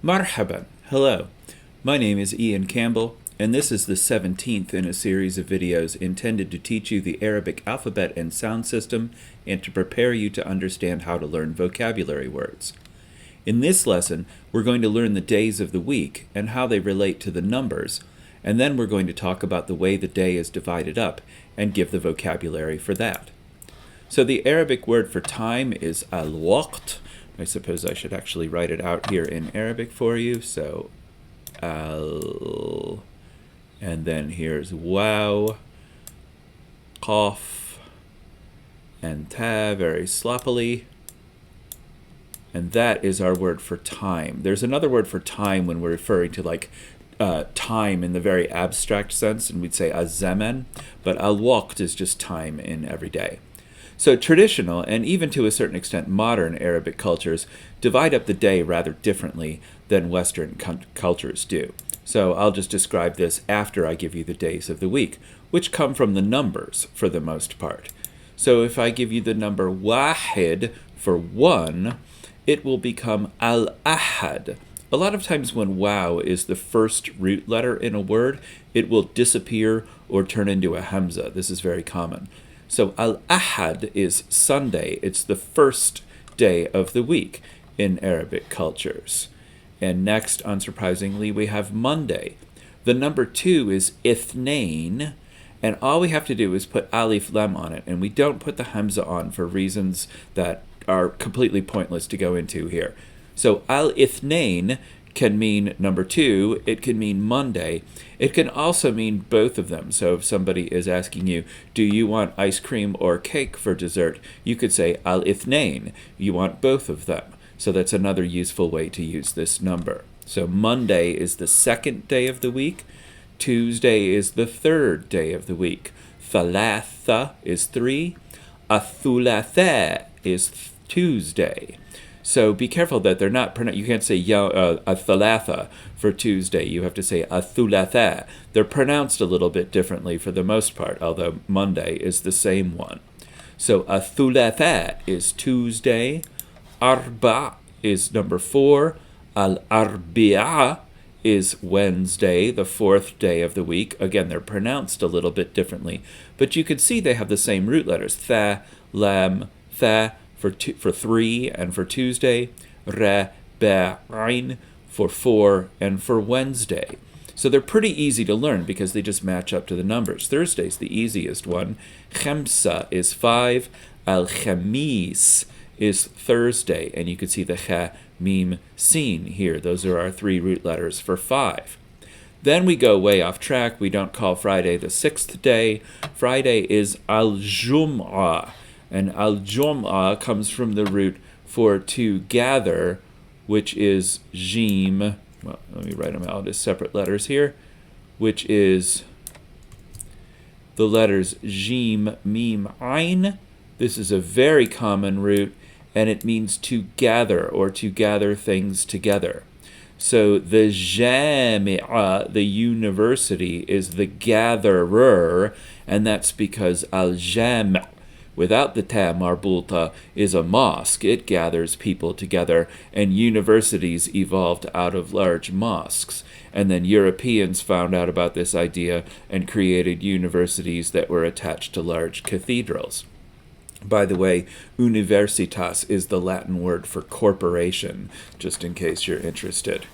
Marhaban, hello. My name is Ian Campbell, and this is the 17th in a series of videos intended to teach you the Arabic alphabet and sound system and to prepare you to understand how to learn vocabulary words. In this lesson, we're going to learn the days of the week and how they relate to the numbers, and then we're going to talk about the way the day is divided up and give the vocabulary for that. So the Arabic word for time is al-waqt. I suppose I should actually write it out here in Arabic for you. So al, and then here's waw, qaf, and ta very sloppily. And that is our word for time. There's another word for time when we're referring to time in the very abstract sense, and we'd say az-zaman, but al-waqt is just time in every day. So traditional, and even to a certain extent modern Arabic cultures, divide up the day rather differently than Western cultures do. So I'll just describe this after I give you the days of the week, which come from the numbers for the most part. So if I give you the number wahid for one, it will become al-ahad. A lot of times when waw is the first root letter in a word, it will disappear or turn into a hamza. This is very common. So al-ahad is Sunday. It's the first day of the week in Arabic cultures. And next, unsurprisingly, we have Monday. The number 2 is ithnain, and all we have to do is put alif lam on it, and we don't put the hamza on for reasons that are completely pointless to go into here. So al-ithnain can mean number 2, it can mean Monday. It can also mean both of them. So if somebody is asking you, do you want ice cream or cake for dessert? You could say al-ithnain, you want both of them. So that's another useful way to use this number. So Monday is the second day of the week. Tuesday is the third day of the week. Thalatha is 3. Athulatha is Tuesday. So be careful that they're not pronounced. You can't say athalatha for Tuesday. You have to say athulatha. They're pronounced a little bit differently for the most part, although Monday is the same one. So athulatha is Tuesday. Arba is number 4. Al-arbi'a is Wednesday, the fourth day of the week. Again, they're pronounced a little bit differently, but you can see they have the same root letters. Tha, lam, tha, for 3 and for Tuesday, ra, ba, ain for 4 and for Wednesday. So they're pretty easy to learn because they just match up to the numbers. Thursday's the easiest one. Khamsa is 5. Al-khamis is Thursday, and you can see the kha, mim, sin here. Those are our 3 root letters for 5. Then we go way off track. We don't call Friday the 6th day. Friday is al-jum'ah. And al-jum'ah comes from the root for to gather, which is jim. Well, let me write them out as separate letters here, which is the letters jim, mim, ain. This is a very common root, and it means to gather or to gather things together. So the jami'ah, the university, is the gatherer, and that's because al-jam' without the ta marbuta is a mosque. It gathers people together, and universities evolved out of large mosques. And then Europeans found out about this idea and created universities that were attached to large cathedrals. By the way, universitas is the Latin word for corporation, just in case you're interested.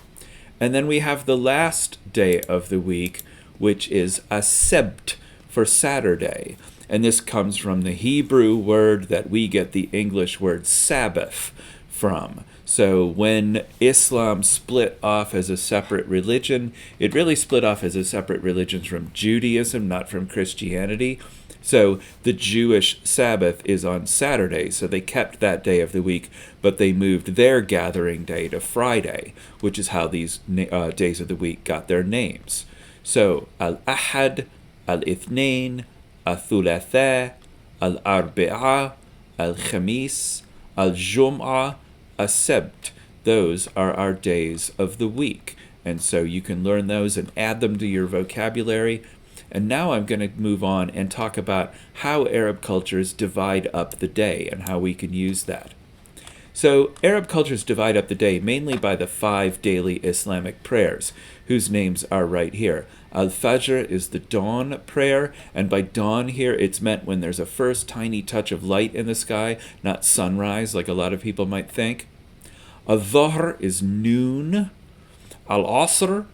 And then we have the last day of the week, which is as-sabt for Saturday. And this comes from the Hebrew word that we get the English word Sabbath from. So when Islam split off as a separate religion, it really split off as a separate religion from Judaism, not from Christianity. So the Jewish Sabbath is on Saturday, so they kept that day of the week, but they moved their gathering day to Friday, which is how these days of the week got their names. So al-ahad, al-ithnain, al-thulatha, al-arbi'a, al-khamis, al-jum'ah, as-sabt. Those are our days of the week. And so you can learn those and add them to your vocabulary. And now I'm going to move on and talk about how Arab cultures divide up the day and how we can use that. So Arab cultures divide up the day mainly by the 5 daily Islamic prayers, whose names are right here. Al-Fajr is the dawn prayer, and by dawn here it's meant when there's a first tiny touch of light in the sky, not sunrise like a lot of people might think. Al-Dhuhr is noon. Al-Asr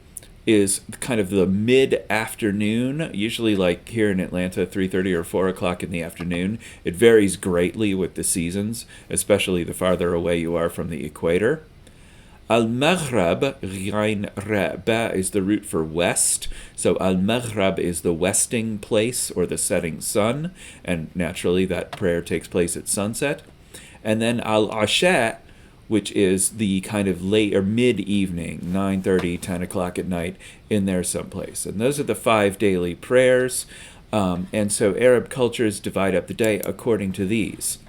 is kind of the mid-afternoon, usually like here in Atlanta, 3:30 or 4 o'clock in the afternoon. It varies greatly with the seasons, especially the farther away you are from the equator. Al-Maghrib, Ghain Ba, is the root for west. So Al-Maghrib is the westing place or the setting sun, and naturally that prayer takes place at sunset. And then Al-Asha, which is the kind of late or mid-evening, 9:30, 10 o'clock at night, in there someplace. And those are the 5 daily prayers. And so Arab cultures divide up the day according to these.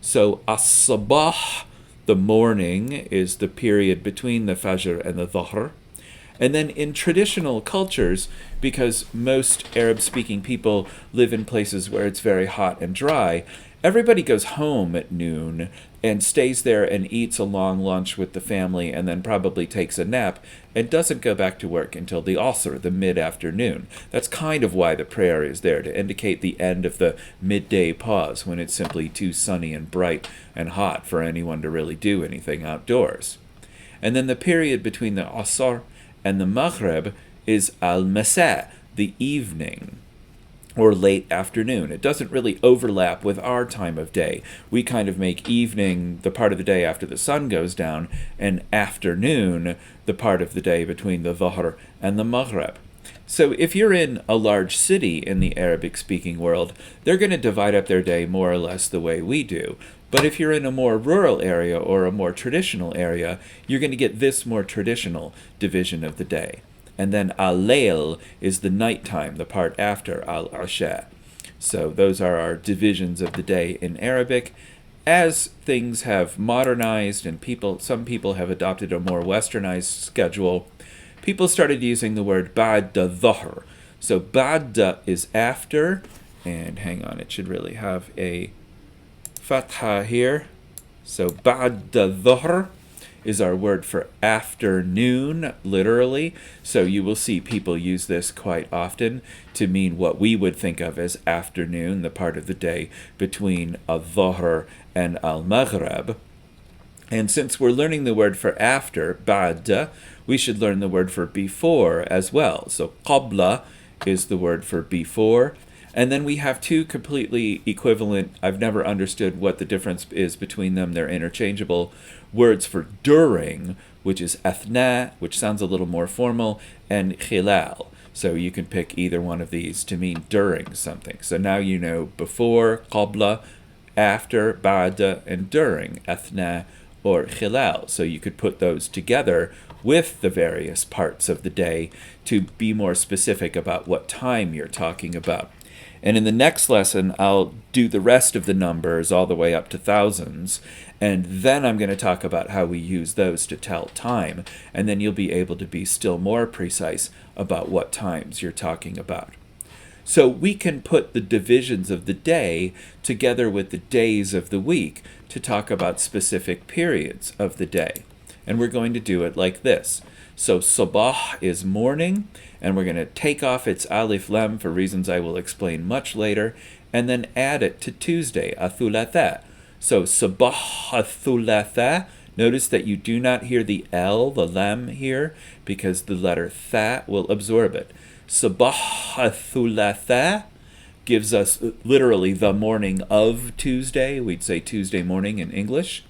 So As-Sabah, the morning, is the period between the Fajr and the Dhuhr. And then in traditional cultures, because most Arab-speaking people live in places where it's very hot and dry, everybody goes home at noon and stays there and eats a long lunch with the family and then probably takes a nap and doesn't go back to work until the Asr, the mid-afternoon. That's kind of why the prayer is there, to indicate the end of the midday pause when it's simply too sunny and bright and hot for anyone to really do anything outdoors. And then the period between the Asr and the Maghrib is al-Masa, the evening, or late afternoon. It doesn't really overlap with our time of day. We kind of make evening the part of the day after the sun goes down, and afternoon the part of the day between the Dhuhr and the Maghrib. So if you're in a large city in the Arabic-speaking world, they're going to divide up their day more or less the way we do. But if you're in a more rural area or a more traditional area, you're going to get this more traditional division of the day. And then al-layl is the nighttime, the part after al-asha. So those are our divisions of the day in Arabic. As things have modernized and some people have adopted a more westernized schedule, people started using the word ba'da dhuhr. So ba'da is after, and hang on, it should really have a fatha here. So ba'da dhuhr is our word for afternoon, literally. So you will see people use this quite often to mean what we would think of as afternoon, the part of the day between al-Dhuhr and al-Maghrib. And since we're learning the word for after, ba'da, we should learn the word for before as well. So qabla is the word for before. And then we have 2 completely equivalent, I've never understood what the difference is between them, they're interchangeable, words for during, which is athna, which sounds a little more formal, and khilal. So you can pick either one of these to mean during something. So now you know before, qabla, after, ba'da, and during, athna or khilal. So you could put those together with the various parts of the day to be more specific about what time you're talking about. And in the next lesson, I'll do the rest of the numbers all the way up to thousands, and then I'm going to talk about how we use those to tell time, and then you'll be able to be still more precise about what times you're talking about. So we can put the divisions of the day together with the days of the week to talk about specific periods of the day. And we're going to do it like this. So sabah is morning, and we're going to take off its alif lam for reasons I will explain much later, and then add it to Tuesday, athulatha. So sabah athulatha, notice that you do not hear the L, the lam here, because the letter tha will absorb it. Sabah athulatha gives us literally the morning of Tuesday. We'd say Tuesday morning in English.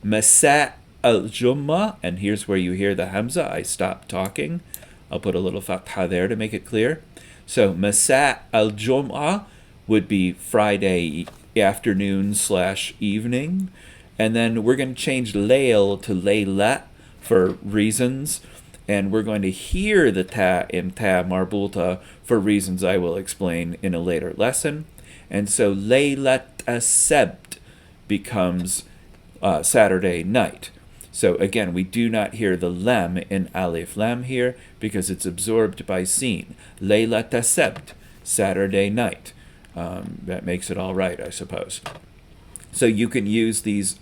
Masa al-Jumma, and here's where you hear the Hamza. I stopped talking. I'll put a little fatha there to make it clear. So Masa al-Jum'a would be Friday afternoon / evening. And then we're going to change layl to layla for reasons. And we're going to hear the ta in ta marbuta for reasons I will explain in a later lesson. And so laylat as-sabt becomes Saturday night. So again, we do not hear the lam in alif lam here because it's absorbed by sin. Laylat as-sabt, Saturday night. That makes it all right, I suppose. So you can use these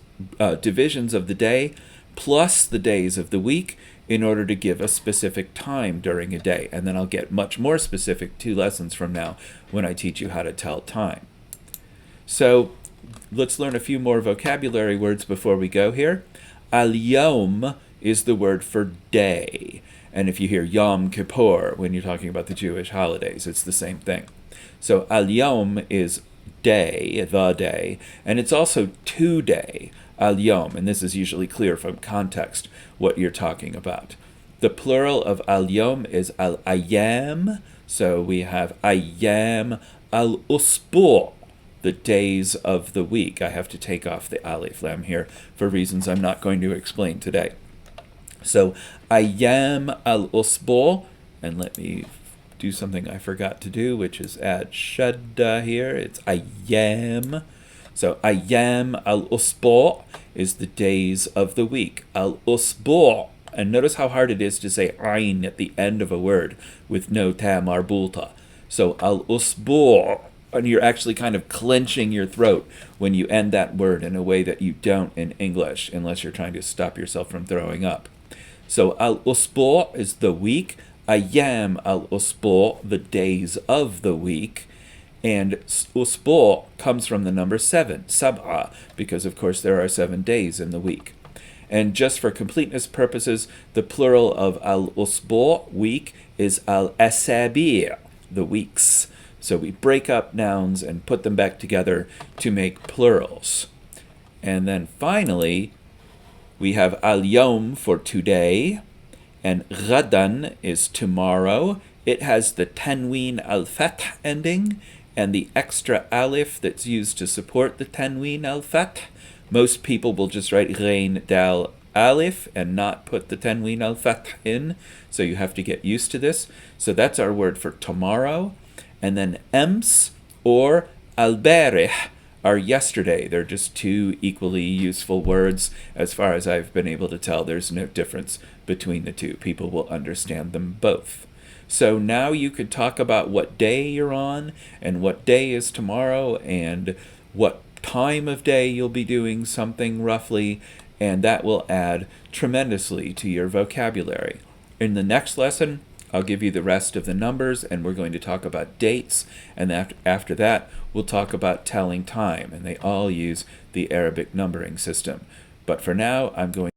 divisions of the day plus the days of the week in order to give a specific time during a day. And then I'll get much more specific 2 lessons from now when I teach you how to tell time. So let's learn a few more vocabulary words before we go here. Al-Yom is the word for day. And if you hear Yom Kippur when you're talking about the Jewish holidays, it's the same thing. So Al-Yom is day, the day, and it's also today, Al-Yom, and this is usually clear from context what you're talking about. The plural of Al-Yom is Al-Ayam, so we have Ayam Al-Usbu', the days of the week. I have to take off the alif lam here for reasons I'm not going to explain today. So Ayam Al-Usbu', and let me do something I forgot to do, which is add shadda here. It's Ayam. So Ayam Al-Usbu' is the days of the week. Al-Usbu'. And notice how hard it is to say ayn at the end of a word with no ta marbulta. So Al-Usbu'. And you're actually kind of clenching your throat when you end that word in a way that you don't in English, unless you're trying to stop yourself from throwing up. So Al-Usbu' is the week. Ayam Al-Usbu', the days of the week. And Usbu' comes from the number 7, sab'a, because of course there are 7 days in the week. And just for completeness purposes, the plural of Al-Usbu', week, is Al-Asabi', the weeks. So we break up nouns and put them back together to make plurals. And then finally, we have Al-Yom for today, and Ghadan is tomorrow. It has the tanween al-fath ending, and the extra alif that's used to support the tanween al-fath. Most people will just write ghain dal alif and not put the tanween al-fath in, so you have to get used to this. So that's our word for tomorrow. And then ems or al-barih are yesterday. They're just 2 equally useful words. As far as I've been able to tell, there's no difference between the 2. People will understand them both. So now you could talk about what day you're on and what day is tomorrow and what time of day you'll be doing something roughly, and that will add tremendously to your vocabulary. In the next lesson, I'll give you the rest of the numbers, and we're going to talk about dates, and after that, we'll talk about telling time, and they all use the Arabic numbering system. But for now, I'm going